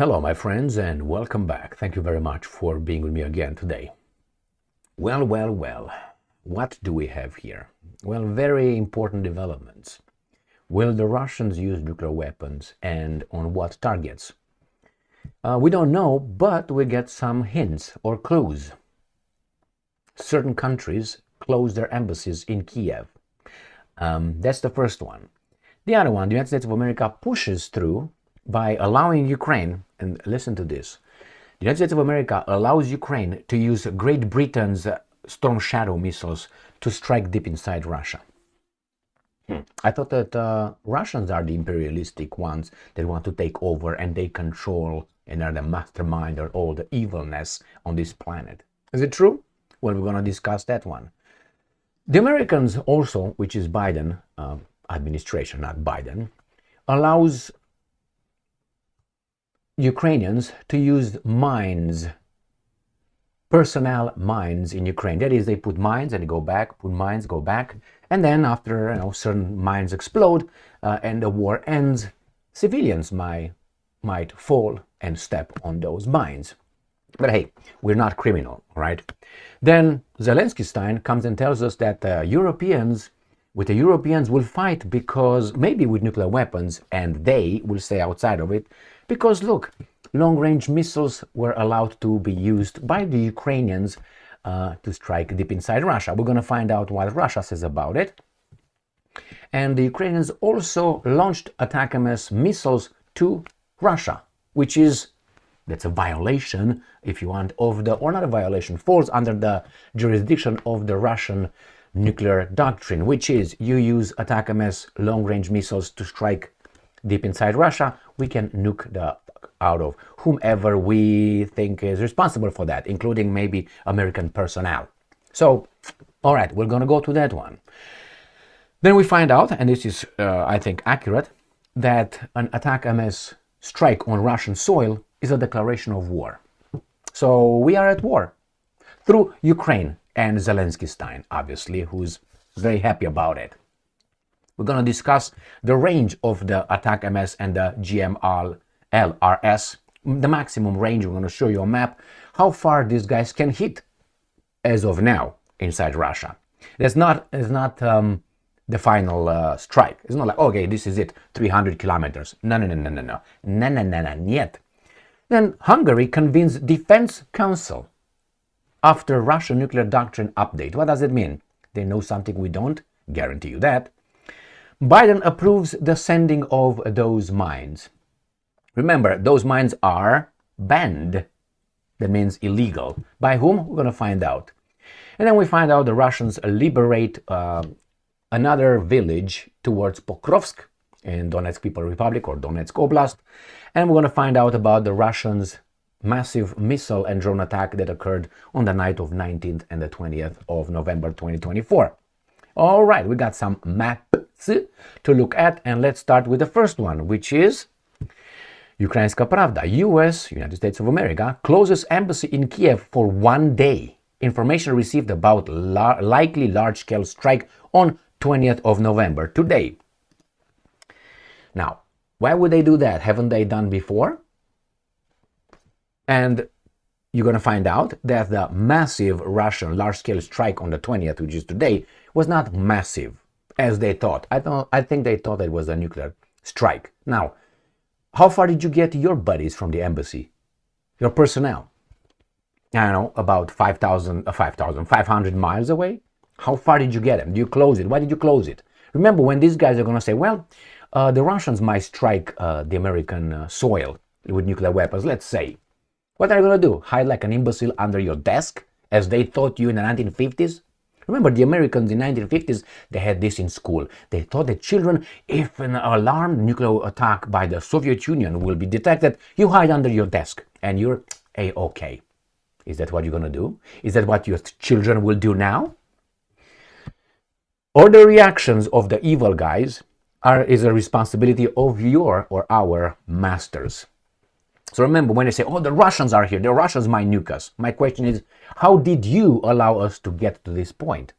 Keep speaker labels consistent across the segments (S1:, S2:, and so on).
S1: Hello, my friends, and welcome back. Thank you very much for being with me again today. Well, what do we have here? Well, very important developments. Will the Russians use nuclear weapons and on what targets? We don't know, but we get some hints or clues. Certain countries close their embassies in Kiev. That's the first one. The other one, the United States of America pushes through by allowing Ukraine, and listen to this, the United States of America allows Ukraine to use Great Britain's Storm Shadow missiles to strike deep inside Russia. I thought that Russians are the imperialistic ones that want to take over and they control and are the mastermind of all the evilness on this planet. Is it true? Well, we're going to discuss that one. The Americans also, which is Biden administration, not Biden, allows Ukrainians to use mines, personnel mines in Ukraine. That is, they put mines and they go back, put mines, go back, and then after certain mines explode and the war ends, civilians might fall and step on those mines. But hey, we're not criminal, right? Then Zelensky comes and tells us that the Europeans will fight because maybe with nuclear weapons, and they will stay outside of it because look, long-range missiles were allowed to be used by the Ukrainians to strike deep inside Russia. We're going to find out what Russia says about it. And the Ukrainians also launched ATACMS missiles to Russia, which that's a violation, if you want, of the, or not a violation, falls under the jurisdiction of the Russian nuclear doctrine, which is you use ATACMS long-range missiles to strike deep inside Russia, we can nuke the out of whomever we think is responsible for that, including maybe American personnel. So, all right, we're going to go to that one. Then we find out, and this is, I think, accurate, that an ATACMS strike on Russian soil is a declaration of war. So we are at war through Ukraine and Zelensky, obviously, who's very happy about it. We're going to discuss the range of the ATACMS and the GMLRS, the maximum range. We're going to show you a map, how far these guys can hit as of now inside Russia. It's not the final strike. It's not like, okay, this is it, 300 kilometers. No, yet. Then Hungary convenes Defense Council after Russian nuclear doctrine update. What does it mean? They know something we don't? Guarantee you that. Biden approves the sending of those mines. Remember, those mines are banned. That means illegal. By whom? We're going to find out. And then we find out the Russians liberate another village towards Pokrovsk in Donetsk People Republic or Bryansk Oblast. And we're going to find out about the Russians' massive missile and drone attack that occurred on the night of 19th and the 20th of November 2024. All right, we got some maps to look at, and let's start with the first one, which is Ukrainska Pravda. United States of America, closes embassy in Kiev for 1 day. Information received about likely large-scale strike on 20th of November, today. Now, why would they do that? Haven't they done before? And you're going to find out that the massive Russian large-scale strike on the 20th, which is today, was not massive as they thought. I think they thought it was a nuclear strike. Now, how far did you get your buddies from the embassy? Your personnel? I don't know, about 500 miles away? How far did you get them? Do you close it? Why did you close it? Remember, when these guys are going to say, well, the Russians might strike the American soil with nuclear weapons, let's say. What are you going to do? Hide like an imbecile under your desk, as they taught you in the 1950s? Remember, the Americans in the 1950s, they had this in school. They taught the children, if an alarmed nuclear attack by the Soviet Union will be detected, you hide under your desk and you're A-okay. Is that what you're going to do? Is that what your children will do now? Or the reactions of the evil guys is a responsibility of your or our masters. So remember, when they say, oh, the Russians are here, the Russians might nuke us. My question is, how did you allow us to get to this point?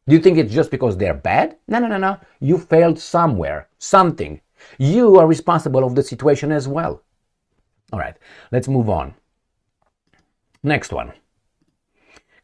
S1: Do you think it's just because they're bad? No. You failed somewhere, something. You are responsible of the situation as well. All right, let's move on. Next one.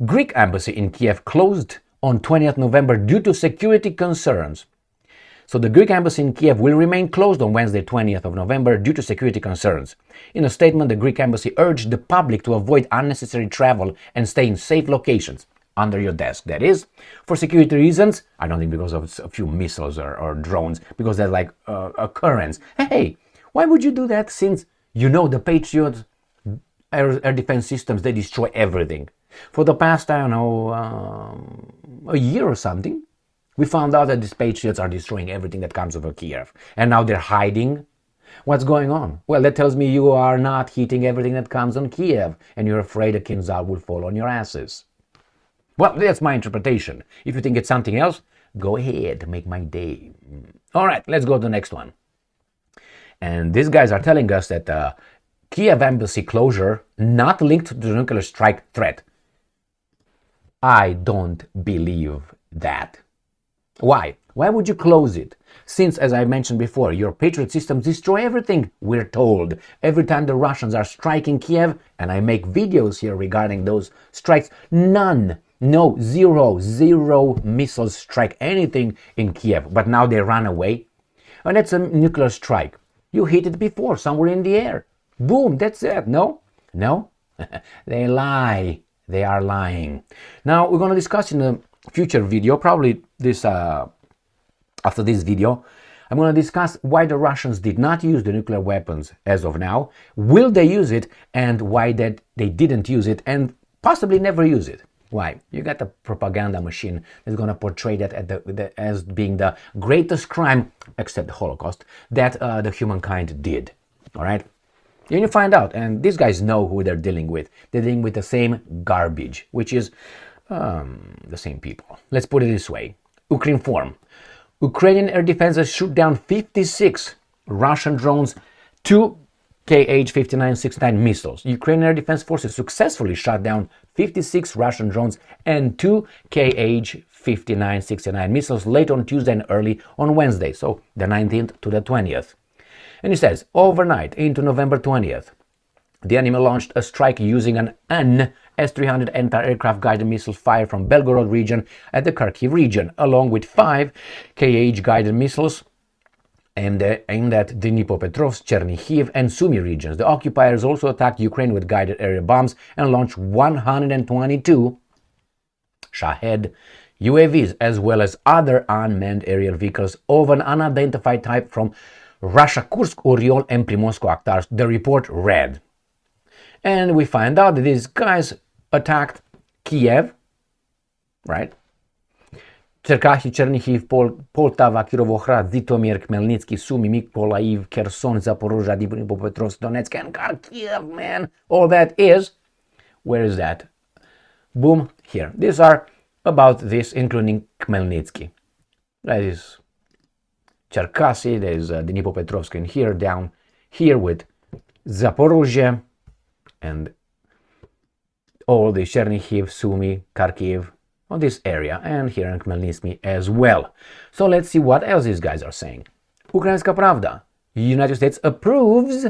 S1: Greek embassy in Kiev closed on 20th November due to security concerns. So the Greek embassy in Kiev will remain closed on Wednesday, 20th of November due to security concerns. In a statement, the Greek embassy urged the public to avoid unnecessary travel and stay in safe locations, under your desk, that is, for security reasons. I don't think because of a few missiles or drones, because they're like occurrence. Hey, why would you do that, since you know the Patriot air defense systems, they destroy everything? For the past, I don't know, a year or something, we found out that these Patriots are destroying everything that comes over Kiev. And now they're hiding. What's going on? Well, that tells me you are not hitting everything that comes on Kiev, and you're afraid a Kinzhal will fall on your asses. Well, that's my interpretation. If you think it's something else, go ahead, make my day. All right, let's go to the next one. And these guys are telling us that Kiev embassy closure not linked to the nuclear strike threat. I don't believe that. Why? Why would you close it? Since, as I mentioned before, your Patriot systems destroy everything, we're told. Every time the Russians are striking Kiev, and I make videos here regarding those strikes, zero missiles strike anything in Kiev. But now they run away. And it's a nuclear strike. You hit it before, somewhere in the air. Boom, that's it. No? They lie. They are lying. Now, we're going to discuss in a future video, probably this after this video, I'm going to discuss why the Russians did not use the nuclear weapons as of now, will they use it, and why that they didn't use it, and possibly never use it. Why? You got a propaganda machine that's going to portray that as being the greatest crime, except the Holocaust, that the humankind did. All right? And you find out, and these guys know who they're dealing with. They're dealing with the same garbage, which is the same people. Let's put it this way. Ukrinform. Ukrainian air defenses shoot down 56 Russian drones, 2 Kh-5969 missiles. Ukrainian air defense forces successfully shot down 56 Russian drones and 2 Kh-5969 missiles late on Tuesday and early on Wednesday, so the 19th to the 20th. And he says, overnight into November 20th, the enemy launched a strike using an S-300 anti-aircraft guided missiles fired from Belgorod region at the Kharkiv region, along with 5 Kh guided missiles aimed at Dnipropetrovsk, Chernihiv, and Sumy regions. The occupiers also attacked Ukraine with guided area bombs and launched 122 Shahed UAVs, as well as other unmanned aerial vehicles of an unidentified type from Russia, Kursk, Oriol, and Primorsko-Aktarsk, the report read. And we find out that these guys attacked Kiev, right? Cherkahi, Chernihiv, Poltava, Kirovohrad, Zhytomyr, Khmelnytsky, Sumy, Mykolaiv, Kherson, Zaporozhye, Dnipropetrovsk, Donetsk, and Kharkiv, man. All that is, where is that? Boom, here. These are about this, including Khmelnytsky. That is Cherkasy, there's Dnipropetrovsk in here, down here with Zaporozhye, and all the Chernihiv, Sumy, Kharkiv, on this area, and here in Khmelnytsky as well. So let's see what else these guys are saying. Ukrainska Pravda. United States approves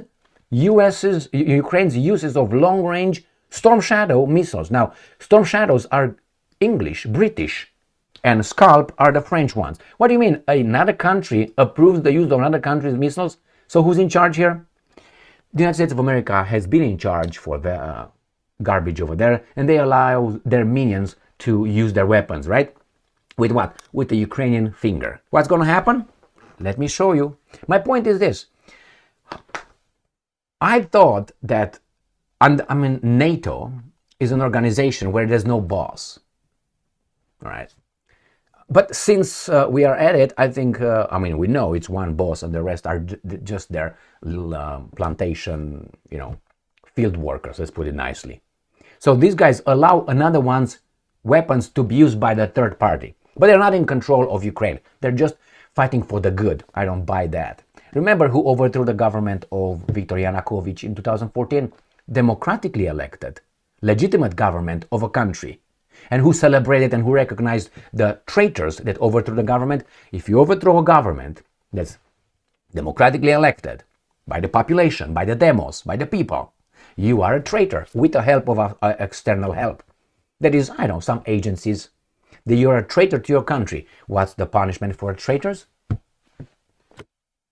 S1: Ukraine's uses of long-range Storm Shadow missiles. Now, Storm Shadows are English, British, and Scalp are the French ones. What do you mean? Another country approves the use of another country's missiles? So who's in charge here? The United States of America has been in charge for the garbage over there, and they allow their minions to use their weapons, right? With what? With the Ukrainian finger. What's going to happen? Let me show you. My point is this. I thought that, NATO is an organization where there's no boss. All right. But since we are at it, I think, we know it's one boss and the rest are just their little plantation, field workers, let's put it nicely. So these guys allow another one's weapons to be used by the third party. But they're not in control of Ukraine. They're just fighting for the good. I don't buy that. Remember who overthrew the government of Viktor Yanukovych in 2014? Democratically elected, legitimate government of a country. And who celebrated and who recognized the traitors that overthrew the government? If you overthrow a government that's democratically elected, by the population, by the demos, by the people. You are a traitor with the help of external help. That is, I know, some agencies. That you are a traitor to your country. What's the punishment for traitors?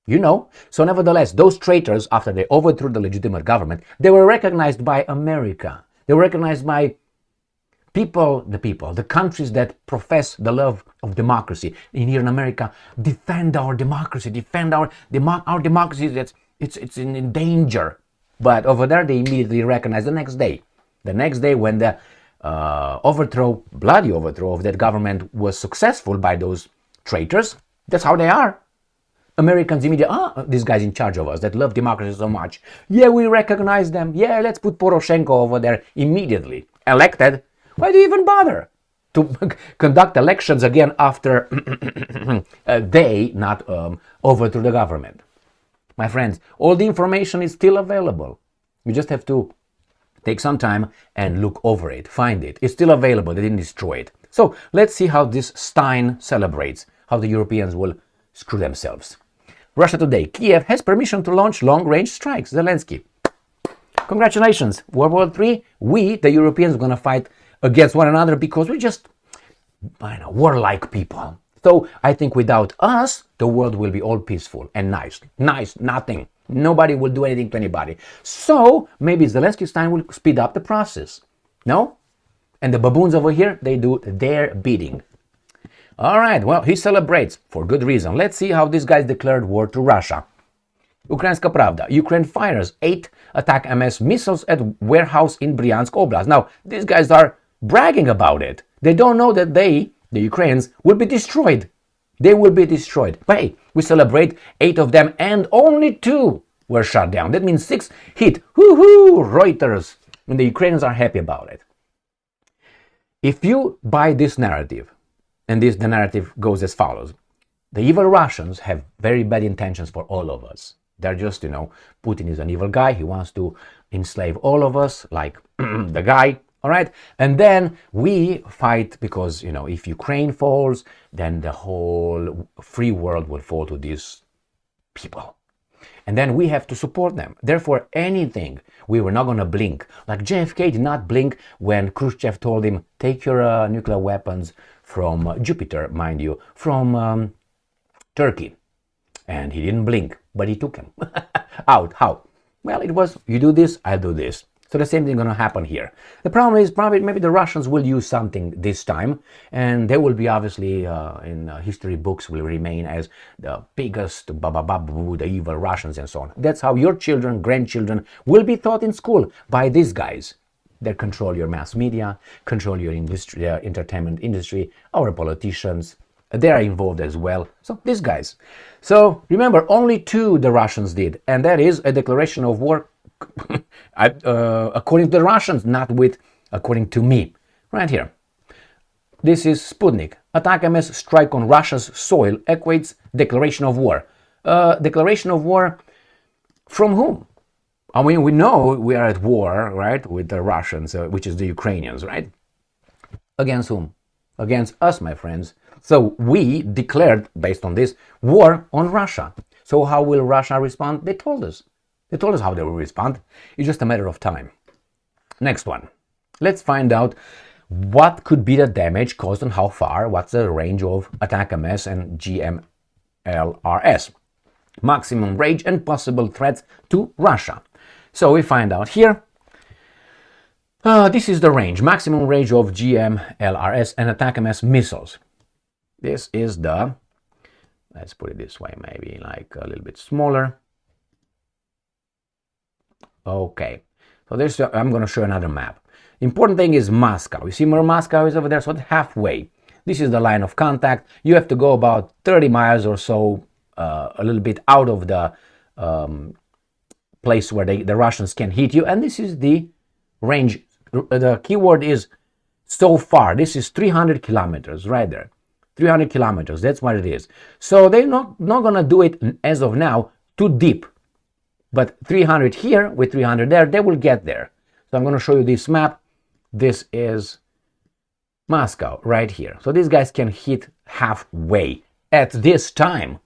S1: You know. So nevertheless, those traitors, after they overthrew the legitimate government, they were recognized by America. They were recognized by the countries that profess the love of democracy. In here in America, defend our democracy, defend our democracy. It's in danger. But over there, they immediately recognize the next day when the bloody overthrow of that government was successful by those traitors. That's how they are. Americans immediately, this guy's in charge of us that love democracy so much. Yeah, we recognize them. Yeah, let's put Poroshenko over there immediately. Elected. Why do you even bother to conduct elections again after they not overthrew the government? My friends, all the information is still available. You just have to take some time and look over it, find it. It's still available. They didn't destroy it. So let's see how this Stein celebrates, how the Europeans will screw themselves. Russia Today. Kiev has permission to launch long-range strikes. Zelensky. Congratulations. World War III, we, the Europeans, are going to fight against one another because we're just, warlike people. So I think without us, the world will be all peaceful and nice. Nothing. Nobody will do anything to anybody. So maybe Zelensky's time will speed up the process. No? And the baboons over here, they do their bidding. All right, well, he celebrates for good reason. Let's see how this guy's declared war to Russia. Ukrainska Pravda. Ukraine fires 8 ATACMS missiles at warehouse in Bryansk Oblast. Now, these guys are bragging about it. They don't know that they, the Ukrainians, will be destroyed. They will be destroyed. But hey, we celebrate 8 of them and only 2 were shot down. That means 6 hit. Woohoo! Reuters. And the Ukrainians are happy about it. If you buy this narrative, and the narrative goes as follows. The evil Russians have very bad intentions for all of us. They're just, Putin is an evil guy. He wants to enslave all of us, like the guy, all right? And then we fight because, if Ukraine falls, then the whole free world will fall to these people. And then we have to support them. Therefore, anything, we were not going to blink. Like JFK did not blink when Khrushchev told him, take your nuclear weapons from Jupiter, mind you, from Turkey. And he didn't blink, but he took him out. How? Well, it was, you do this, I'll do this. So the same thing is going to happen here. The problem is maybe the Russians will use something this time, and they will be obviously in history books will remain as the biggest the evil Russians and so on. That's how your children, grandchildren will be taught in school by these guys that control your mass media, control your industry, entertainment industry, our politicians. They are involved as well. So these guys. So remember, only 2 the Russians did, and that is a declaration of war according to the Russians, not according to me. Right here. This is Sputnik. ATACMS strike on Russia's soil equates declaration of war. Declaration of war from whom? I mean, we know we are at war, right, with the Russians, which is the Ukrainians, right? Against whom? Against us, my friends. So we declared, based on this, war on Russia. So how will Russia respond? They told us. They told us how they will respond. It's just a matter of time. Next one. Let's find out what could be the damage caused and how far. What's the range of ATACMS and GMLRS? Maximum range and possible threats to Russia. So we find out here. This is the range, maximum range of GMLRS and ATACMS missiles. This is the, let's put it this way, maybe like a little bit smaller. Okay, so this, I'm going to show another map. Important thing is Moscow. You see where Moscow is over there? So halfway. This is the line of contact. You have to go about 30 miles or so, a little bit out of the place where the Russians can hit you. And this is the range. The keyword is so far. This is 300 kilometers right there. 300 kilometers. That's what it is. So they're not going to do it as of now too deep. But 300 here with 300 there, they will get there. So I'm going to show you this map. This is Moscow right here. So these guys can hit halfway at this time.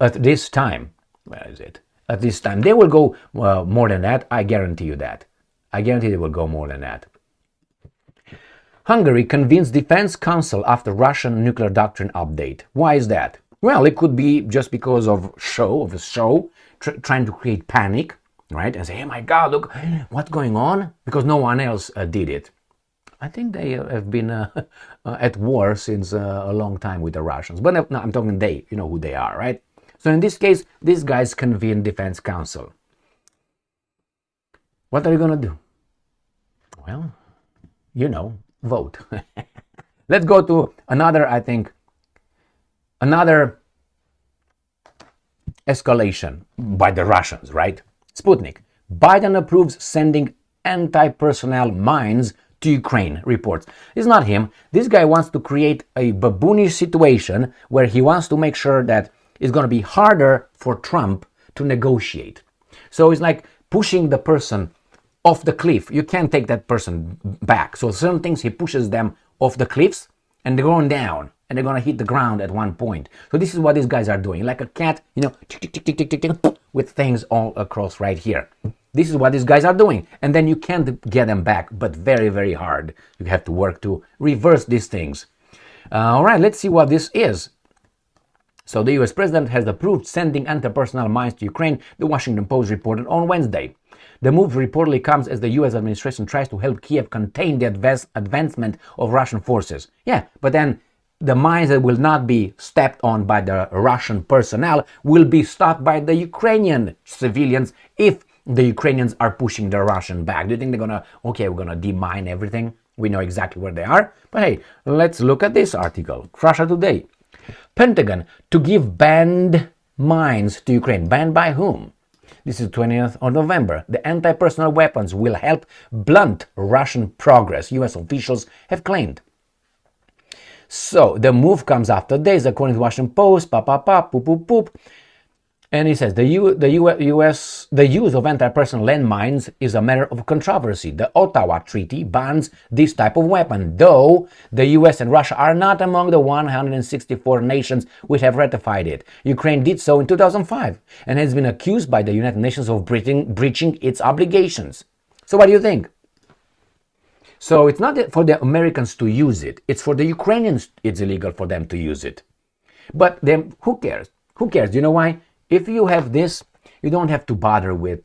S1: At this time. Where is it? at this time. They will go more than that. I guarantee you that. I guarantee they will go more than that. Hungary convenes Defense Council after Russian nuclear doctrine update. Why is that? Well, it could be just because of a show, trying to create panic, right? And say, oh my God, look, what's going on? Because no one else did it. I think they have been at war since a long time with the Russians. But no, I'm talking they, you know who they are, right? So in this case, these guys convene Defense Council. What are you going to do? Well, you know, vote. Let's go to another, I think, another escalation by the Russians, right? Sputnik. Biden approves sending anti-personnel mines to Ukraine, reports. It's not him. This guy wants to create a baboonish situation where he wants to make sure that it's going to be harder for Trump to negotiate. So it's like pushing the person off the cliff. You can't take that person back. So certain things he pushes them off the cliffs and they're going down and they're going to hit the ground at one point. So this is what these guys are doing. Like a cat, you know, tick, tick, tick, tick, tick, tick, tick, with things all across right here. This is what these guys are doing. And then you can't get them back, but very, very hard. You have to work to reverse these things. All right, let's see what this is. So the US president has approved sending anti-personnel mines to Ukraine, the Washington Post reported on Wednesday. The move reportedly comes as the US administration tries to help Kiev contain the advancement of Russian forces. Yeah, but then the mines that will not be stepped on by the Russian personnel will be stopped by the Ukrainian civilians if the Ukrainians are pushing the Russian back. Do you think they're gonna, okay, we're gonna demine everything? We know exactly where they are. But hey, let's look at this article. Russia Today. Pentagon to give banned mines to Ukraine. Banned by whom? This is 20th of November. The anti-personnel weapons will help blunt Russian progress, US officials have claimed. So the move comes after days, according to Washington Post, poop, poop, poop. And he says the use of anti-personnel landmines is a matter of controversy. The Ottawa Treaty bans this type of weapon, though the US and Russia are not among the 164 nations which have ratified it. Ukraine did so in 2005 and has been accused by the United Nations of breaching its obligations. So what do you think? So it's not for the Americans to use it. It's for the Ukrainians it's illegal for them to use it. But then who cares? Who cares? You know why? If you have this, you don't have to bother with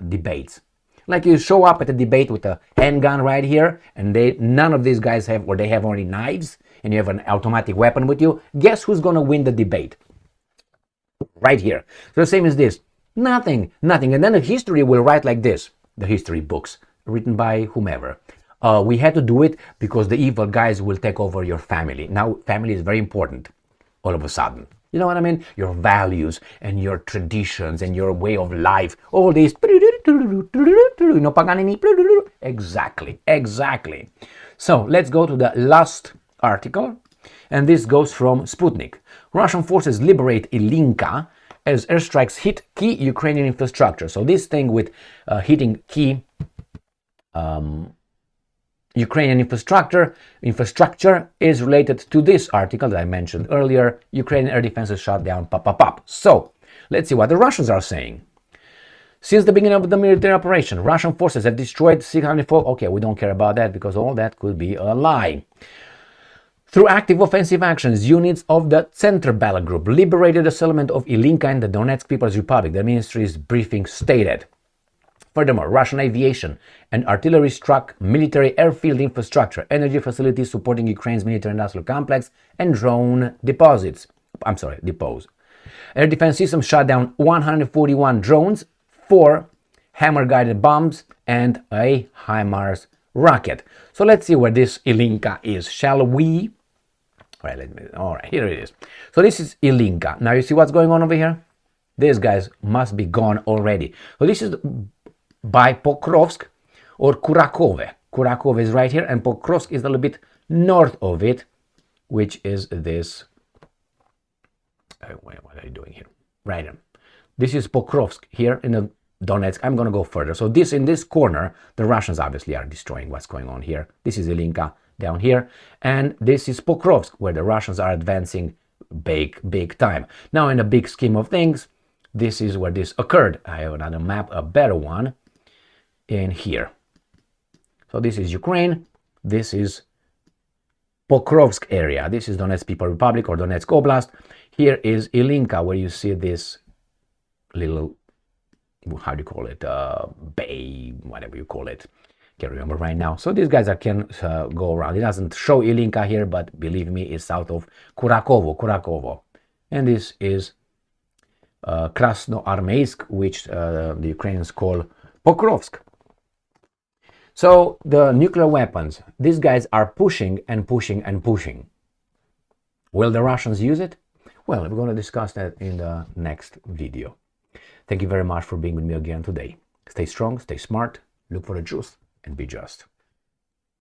S1: debates. Like you show up at a debate with a handgun right here, and none of these guys have, or they have only knives, and you have an automatic weapon with you. Guess who's going to win the debate? Right here. So the same as this. Nothing. And then the history will write like this. The history books written by whomever. We had to do it because the evil guys will take over your family. Now, family is very important all of a sudden. You know what I mean? Your values and your traditions and your way of life. All these. Exactly. So let's go to the last article. And this goes from Sputnik. Russian forces liberate Ilyinka as airstrikes hit key Ukrainian infrastructure. So this thing with hitting key Ukrainian infrastructure is related to this article that I mentioned earlier. Ukrainian air defenses shot down pop. So let's see what the Russians are saying. Since the beginning of the military operation, Russian forces have destroyed 604. Okay, we don't care about that because all that could be a lie. Through active offensive actions, units of the Center Battle Group liberated a settlement of Ilyinka in the Donetsk People's Republic, the ministry's briefing stated. Furthermore, Russian aviation and artillery struck military airfield infrastructure, energy facilities supporting Ukraine's military-industrial complex, and drone depots. Air defense systems shot down 141 drones, 4 hammer-guided bombs, and a HIMARS rocket. So let's see where this Ilyinka is, shall we? All right, here it is. So this is Ilyinka. Now you see what's going on over here? These guys must be gone already. So this is by Pokrovsk or Kurakove. Kurakove is right here, and Pokrovsk is a little bit north of it, which is this. What are you doing here? Right. This is Pokrovsk here in the Donetsk. I'm going to go further. So this in this corner, the Russians obviously are destroying what's going on here. This is Ilyinka down here, and this is Pokrovsk, where the Russians are advancing big time. Now, in the big scheme of things, This is where this occurred. I have another map, a better one, in here. So this is Ukraine. This is Pokrovsk area. This is Donetsk People Republic or Donetsk Oblast. Here is Ilyinka, where you see this little, how do you call it, bay, whatever you call it. Can't remember right now. So these guys can go around. It doesn't show Ilyinka here, but believe me, it's south of Kurakovo. And this is Krasnoarmeysk, which the Ukrainians call Pokrovsk. So the nuclear weapons, these guys are pushing and pushing and pushing. Will the Russians use it? Well, we're going to discuss that in the next video. Thank you very much for being with me again today. Stay strong, stay smart, look for the truth, and be just.